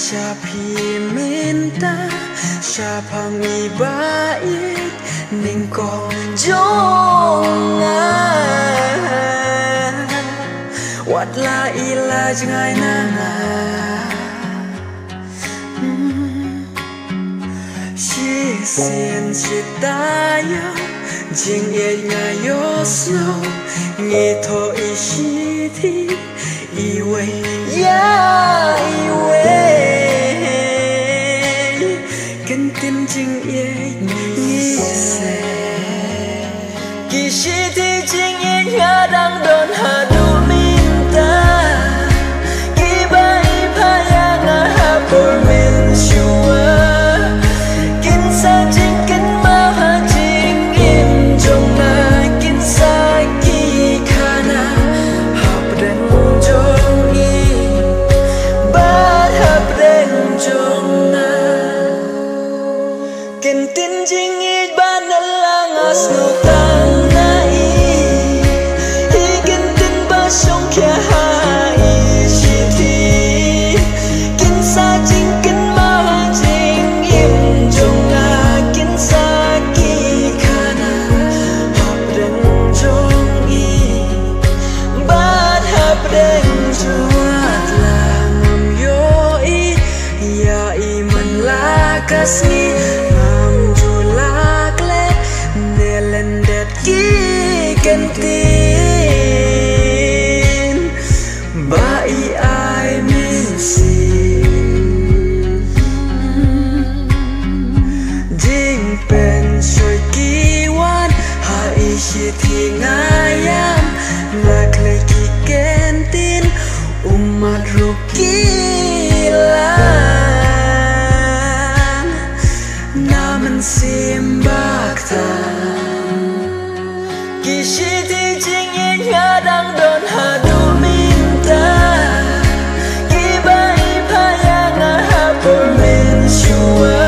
Siapa minta siapa ngibaik ning konjongan wat la ila jangai nanga si sen si tayo jing ye ngayo snow ngito ishi thi iwe ya iwe tin chinh ye nghi se kỳ shi thi chinh ye nga đang đón hà du minta kỳ bai pa ya nga ha por min shua kin sa chinh kin ma ha chinh im trong na kin sa ki khana hap den jong i ba hap den jong na ken tin jing i ban lang asno tang na i ken tin ba song kya ha i shi thi ken sa jing ken ma jing im jong na ken sa ki khana hap den jong i ba hap den jong lang yo i ya i man la kasni kentin bai ai min sin jing pen soi kiwan hai shi thi ngayam lak lagi kentin umat rukilan naman simbak Kishi thi ching ye nga đang đón hà du minta Ki bai pa ya nga ha por min shua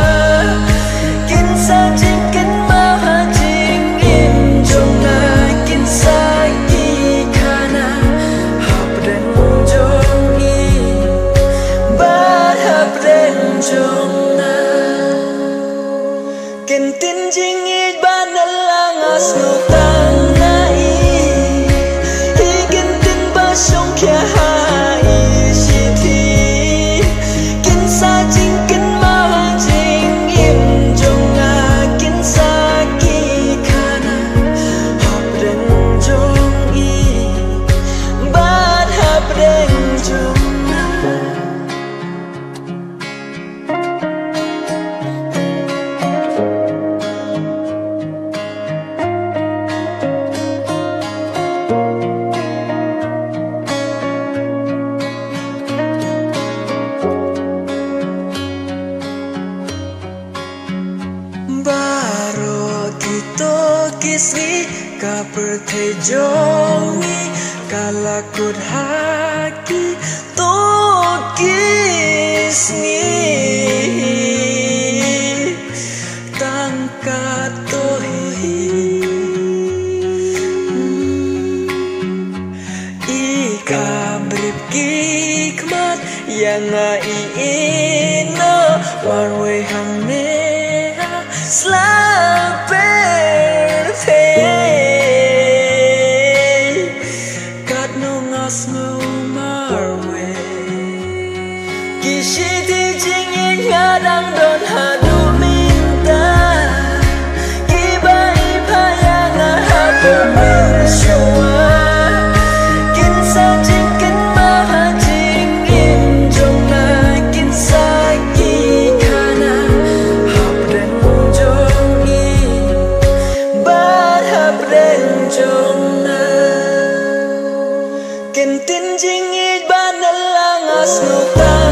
Kin sa ching kin ma ha ching im jong na Kin sa ki khana hap den jong i ba hap den jong na Kin tin ching i ban lang asno tang song kya ha i shi thi kin sa jing kin ma jing im jong na kin sa ki khana hap den jong i ba hap den jong na kisni ka perthai jongi kalakut haki to kisni tangka to ika brip kikmat yang ai ina warwe hang neha slape Kishi thi ching ye nga đang đón hà du minta Ki bai pa ya nga ha por min shua Kin sa ching kin ma ha ching im jong na Kin sa ki khana hap den jong i ba hap den jong na Kin tin jing i ban lang asno tang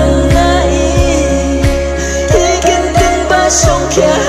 song kya